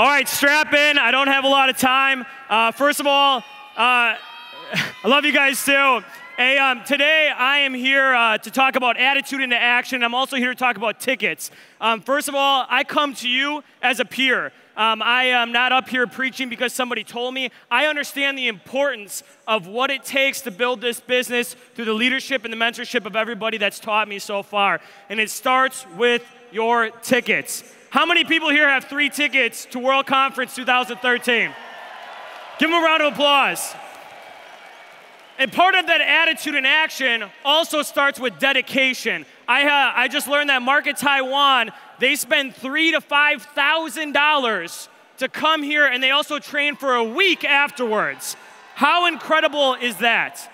All right, strap in. I don't have a lot of time. First of all, I love you guys too. Hey, today I am here to talk about attitude into action. I'm also here to talk about tickets. First of all, I come to you as a peer. I am not up here preaching because somebody told me. I understand the importance of what it takes to build this business through the leadership and the mentorship of everybody that's taught me so far. And it starts with your tickets. How many people here have 3 tickets to World Conference 2013? Give them a round of applause. And part of that attitude in action also starts with dedication. I just learned that Market Taiwan, they spend $3,000 to $5,000 to come here, and they also train for a week afterwards. How incredible is that?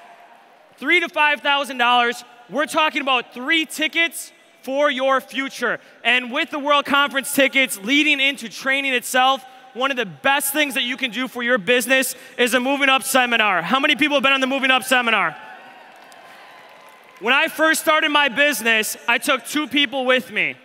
$3,000 to $5,000. We're talking about 3 tickets for your future. And with the World Conference tickets leading into training itself, one of the best things that you can do for your business is a Moving Up seminar. How many people have been on the Moving Up seminar? When I first started my business, I took 2 people with me.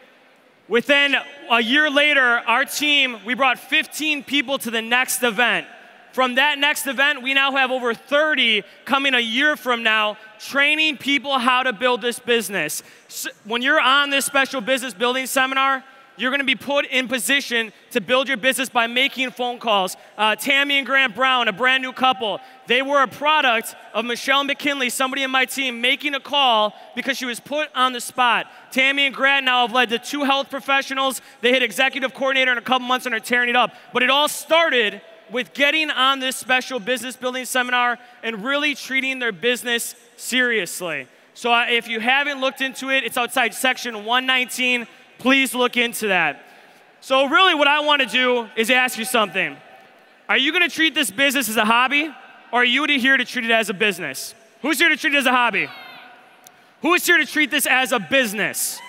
Within a year later, our team, we brought 15 people to the next event. From that next event, we now have over 30 coming a year from now, training people how to build this business. So when you're on this special business building seminar, you're going to be put in position to build your business by making phone calls. Tammy and Grant Brown, a brand new couple, they were a product of Michelle McKinley, somebody in my team, making a call because she was put on the spot. Tammy and Grant now have led to 2 health professionals. They hit executive coordinator in a couple months and are tearing it up. But it all started with getting on this special business building seminar and really treating their business seriously. So if you haven't looked into it, it's outside section 119. Please look into that. So really what I want to do is ask you something. Are you going to treat this business as a hobby, or are you here to treat it as a business? Who's here to treat it as a hobby? Who is here to treat this as a business?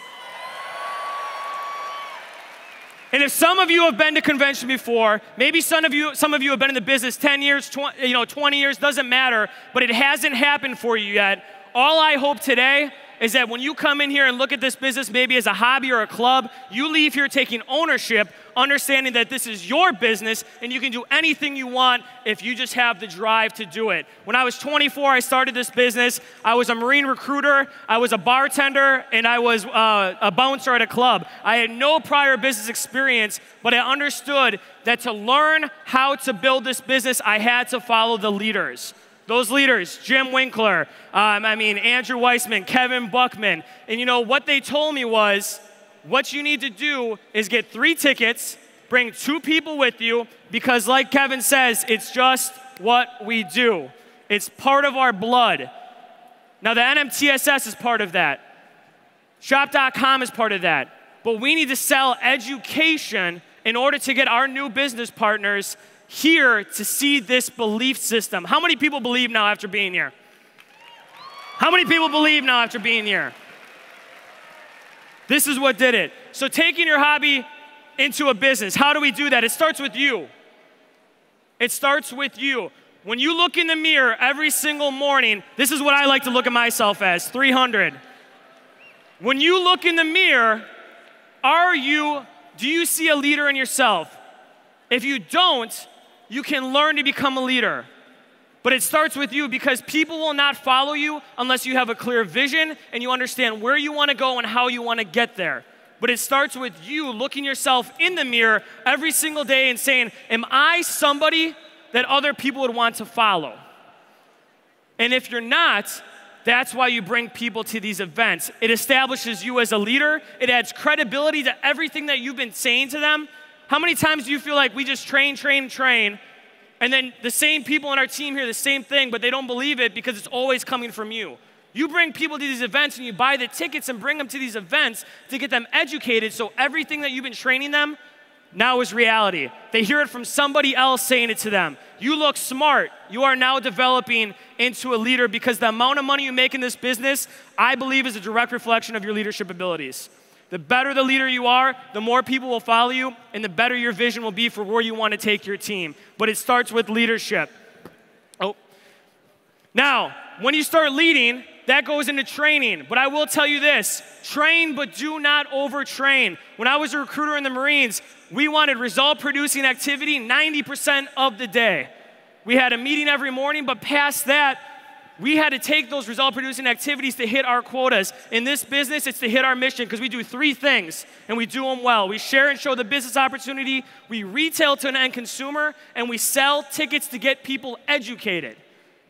And if some of you have been to convention before, maybe some of you have been in the business 10 years, 20 years, doesn't matter, but it hasn't happened for you yet. All I hope today is that when you come in here and look at this business maybe as a hobby or a club, you leave here taking ownership, understanding that this is your business and you can do anything you want if you just have the drive to do it. When I was 24, I started this business. I was a Marine recruiter, I was a bartender, and I was a bouncer at a club. I had no prior business experience, but I understood that to learn how to build this business, I had to follow the leaders. Those leaders, Jim Winkler, Andrew Weissman, Kevin Buckman. And you know, what they told me was, what you need to do is get 3 tickets, bring 2 people with you, because like Kevin says, it's just what we do. It's part of our blood. Now the NMTSS is part of that. Shop.com is part of that. But we need to sell education in order to get our new business partners here to see this belief system. How many people believe now after being here? How many people believe now after being here? This is what did it. So taking your hobby into a business, how do we do that? It starts with you. It starts with you. When you look in the mirror every single morning, this is what I like to look at myself as, 300. When you look in the mirror, do you see a leader in yourself? If you don't, you can learn to become a leader. But it starts with you, because people will not follow you unless you have a clear vision and you understand where you want to go and how you want to get there. But it starts with you looking yourself in the mirror every single day and saying, am I somebody that other people would want to follow? And if you're not, that's why you bring people to these events. It establishes you as a leader. It adds credibility to everything that you've been saying to them. How many times do you feel like we just train, and then the same people on our team hear the same thing, but they don't believe it because it's always coming from you? You bring people to these events and you buy the tickets and bring them to these events to get them educated, so everything that you've been training them now is reality. They hear it from somebody else saying it to them. You look smart. You are now developing into a leader, because the amount of money you make in this business, I believe, is a direct reflection of your leadership abilities. The better the leader you are, the more people will follow you, and the better your vision will be for where you want to take your team. But it starts with leadership. Now, when you start leading, that goes into training. But I will tell you this, train but do not overtrain. When I was a recruiter in the Marines, we wanted result-producing activity 90% of the day. We had a meeting every morning, but past that, we had to take those result-producing activities to hit our quotas. In this business, it's to hit our mission because we do 3 things, and we do them well. We share and show the business opportunity, we retail to an end consumer, and we sell tickets to get people educated,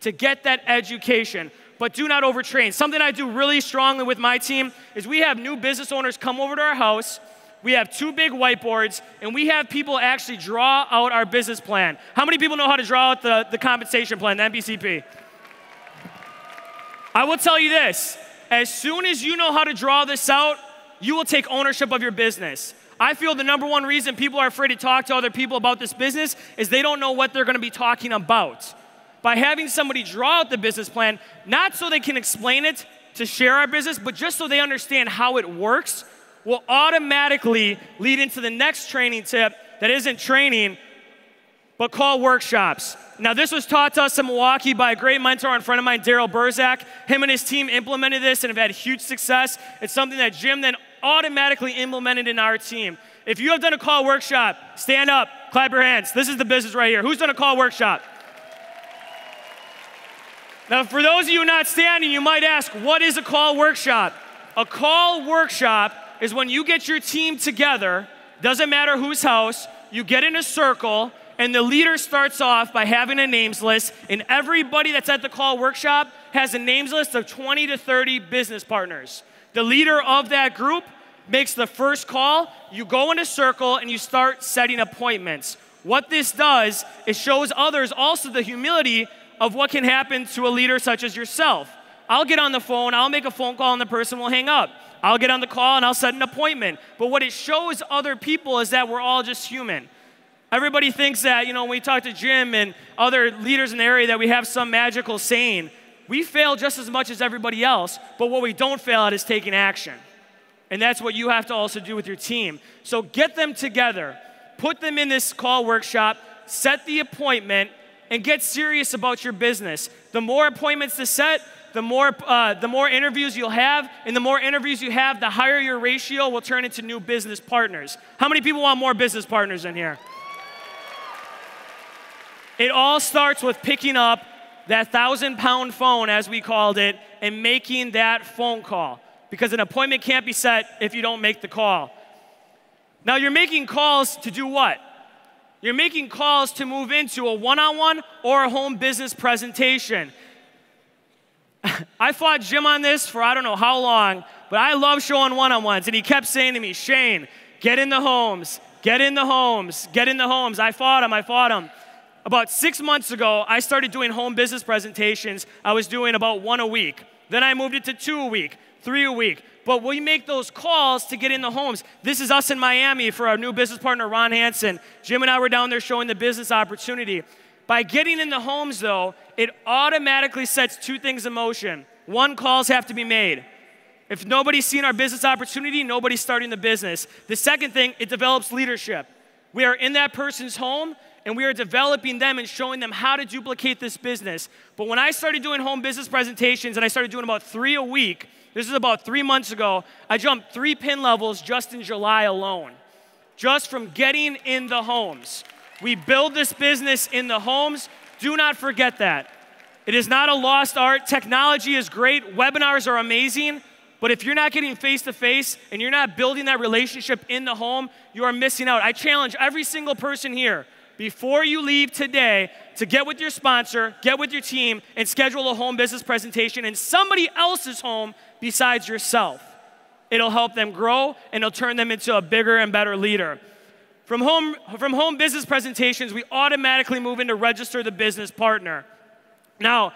to get that education. But do not overtrain. Something I do really strongly with my team is we have new business owners come over to our house. We have 2 big whiteboards, and we have people actually draw out our business plan. How many people know how to draw out the compensation plan, the MBCP? I will tell you this, as soon as you know how to draw this out, you will take ownership of your business. I feel the #1 reason people are afraid to talk to other people about this business is they don't know what they're gonna be talking about. By having somebody draw out the business plan, not so they can explain it to share our business, but just so they understand how it works, will automatically lead into the next training tip that isn't training, but call workshops. Now, this was taught to us in Milwaukee by a great mentor and friend of mine, Daryl Burzak. Him and his team implemented this and have had huge success. It's something that Jim then automatically implemented in our team. If you have done a call workshop, stand up, clap your hands. This is the business right here. Who's done a call workshop? Now, for those of you not standing, you might ask, what is a call workshop? A call workshop is when you get your team together, doesn't matter whose house, you get in a circle, and the leader starts off by having a names list, and everybody that's at the call workshop has a names list of 20 to 30 business partners. The leader of that group makes the first call, you go in a circle, and you start setting appointments. What this does is shows others also the humility of what can happen to a leader such as yourself. I'll get on the phone, I'll make a phone call, and the person will hang up. I'll get on the call, and I'll set an appointment. But what it shows other people is that we're all just human. Everybody thinks that, when we talk to Jim and other leaders in the area that we have some magical saying. We fail just as much as everybody else, but what we don't fail at is taking action. And that's what you have to also do with your team. So get them together, put them in this call workshop, set the appointment, and get serious about your business. The more appointments to set, the more interviews you'll have, and the more interviews you have, the higher your ratio will turn into new business partners. How many people want more business partners in here? It all starts with picking up that 1,000-pound phone, as we called it, and making that phone call. Because an appointment can't be set if you don't make the call. Now, you're making calls to do what? You're making calls to move into a one-on-one or a home business presentation. I fought Jim on this for I don't know how long, but I love showing one-on-ones. And he kept saying to me, Cheyn, get in the homes, get in the homes, get in the homes. I fought him. About 6 months ago, I started doing home business presentations. I was doing about 1 a week. Then I moved it to 2 a week, 3 a week. But we make those calls to get in the homes. This is us in Miami for our new business partner, Ron Hansen. Jim and I were down there showing the business opportunity. By getting in the homes, though, it automatically sets 2 things in motion. 1, calls have to be made. If nobody's seen our business opportunity, nobody's starting the business. The second thing, it develops leadership. We are in that person's home, and we are developing them and showing them how to duplicate this business. But when I started doing home business presentations, and I started doing about 3 a week, this is about 3 months ago, I jumped 3 pin levels just in July alone, just from getting in the homes. We build this business in the homes. Do not forget that. It is not a lost art. Technology is great. Webinars are amazing. But if you're not getting face-to-face and you're not building that relationship in the home, you are missing out. I challenge every single person here, before you leave today, to get with your sponsor, get with your team, and schedule a home business presentation in somebody else's home besides yourself. It'll help them grow, and it'll turn them into a bigger and better leader. From home business presentations, we automatically move into register the business partner. Now,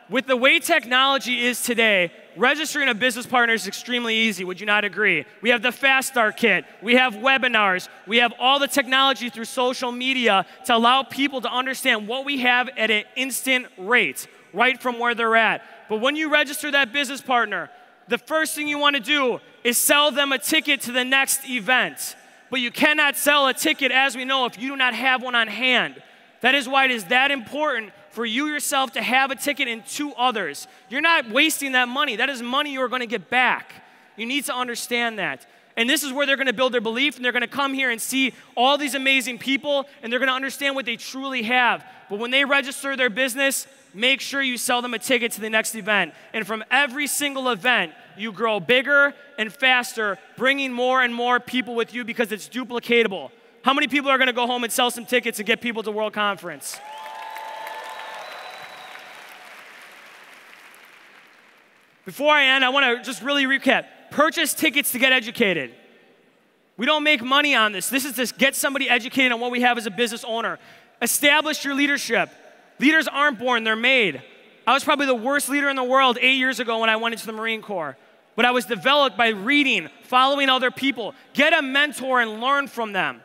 with the way technology is today, registering a business partner is extremely easy. Would you not agree? We have the Fast Start Kit. We have webinars. We have all the technology through social media to allow people to understand what we have at an instant rate, right from where they're at. But when you register that business partner, the first thing you want to do is sell them a ticket to the next event. But you cannot sell a ticket, as we know, if you do not have one on hand. That is why it is that important for you yourself to have a ticket and 2 others. You're not wasting that money. That is money you are going to get back. You need to understand that. And this is where they're going to build their belief, and they're going to come here and see all these amazing people, and they're going to understand what they truly have. But when they register their business, make sure you sell them a ticket to the next event. And from every single event, you grow bigger and faster, bringing more and more people with you because it's duplicatable. How many people are going to go home and sell some tickets and get people to World Conference? Before I end, I want to just really recap. Purchase tickets to get educated. We don't make money on this. This is to get somebody educated on what we have as a business owner. Establish your leadership. Leaders aren't born, they're made. I was probably the worst leader in the world 8 years ago when I went into the Marine Corps. But I was developed by reading, following other people. Get a mentor and learn from them.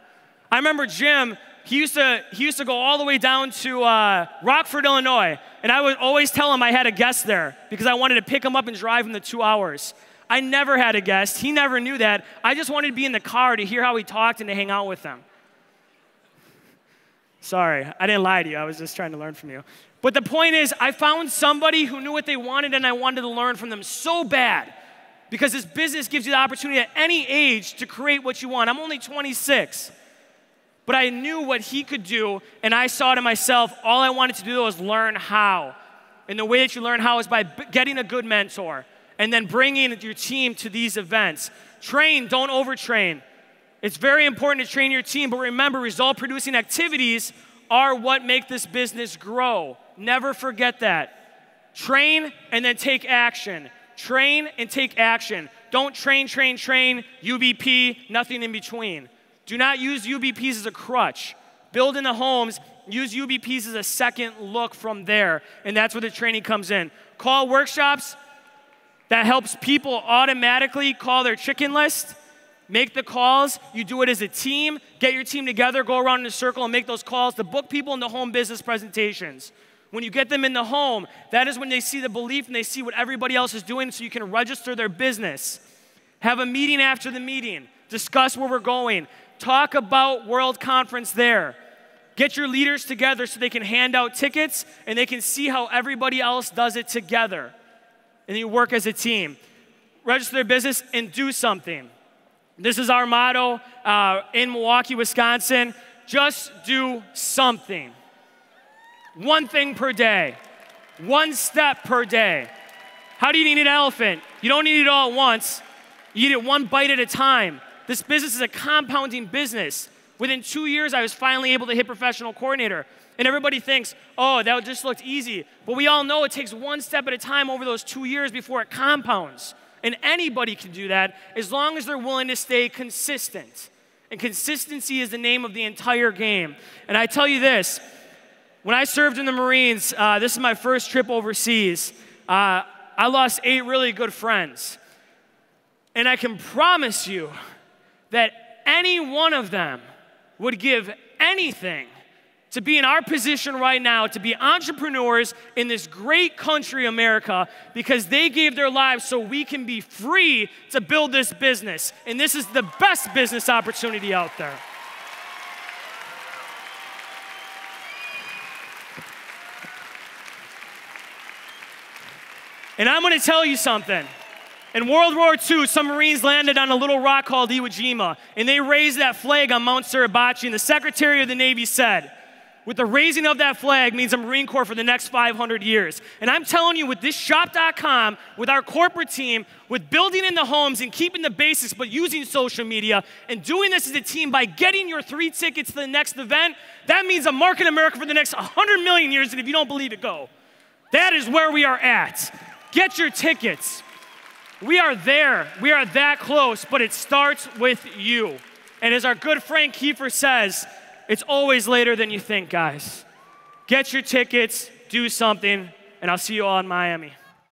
I remember Jim, he used to go all the way down to Rockford, Illinois. And I would always tell him I had a guest there because I wanted to pick him up and drive him the 2 hours. I never had a guest. He never knew that. I just wanted to be in the car to hear how he talked and to hang out with him. Sorry, I didn't lie to you. I was just trying to learn from you. But the point is, I found somebody who knew what they wanted, and I wanted to learn from them so bad because this business gives you the opportunity at any age to create what you want. I'm only 26, but I knew what he could do, and I saw to myself, all I wanted to do was learn how. And the way that you learn how is by getting a good mentor and then bringing your team to these events. Train, don't overtrain. It's very important to train your team, but remember, result-producing activities are what make this business grow. Never forget that. Train and then take action. Train and take action. Don't train, UBP, nothing in between. Do not use UBPs as a crutch. Build in the homes, use UBPs as a second look from there, and that's where the training comes in. Call workshops. That helps people automatically call their chicken list. Make the calls. You do it as a team. Get your team together. Go around in a circle and make those calls to book people into home business presentations. When you get them in the home, that is when they see the belief and they see what everybody else is doing so you can register their business. Have a meeting after the meeting. Discuss where we're going. Talk about World Conference there. Get your leaders together so they can hand out tickets and they can see how everybody else does it together. And you work as a team. Register their business and do something. This is our motto in Milwaukee, Wisconsin. Just do something. One thing per day. One step per day. How do you eat an elephant? You don't eat it all at once. You eat it one bite at a time. This business is a compounding business. Within 2 years, I was finally able to hit professional coordinator. And everybody thinks, oh, that just looked easy. But we all know it takes one step at a time over those 2 years before it compounds. And anybody can do that as long as they're willing to stay consistent. And consistency is the name of the entire game. And I tell you this, when I served in the Marines, this is my first trip overseas, I lost 8 really good friends. And I can promise you that any one of them would give anything to be in our position right now, to be entrepreneurs in this great country, America, because they gave their lives so we can be free to build this business. And this is the best business opportunity out there. And I'm going to tell you something. In World War II, some Marines landed on a little rock called Iwo Jima, and they raised that flag on Mount Suribachi, and the Secretary of the Navy said, with the raising of that flag means a Marine Corps for the next 500 years. And I'm telling you, with this shop.com, with our corporate team, with building in the homes and keeping the basics, but using social media, and doing this as a team by getting your 3 tickets to the next event, that means a market in America for the next 100 million years, and if you don't believe it, go. That is where we are at. Get your tickets. We are there. We are that close, but it starts with you. And as our good friend Kiefer says, it's always later than you think, guys. Get your tickets, do something, and I'll see you all in Miami.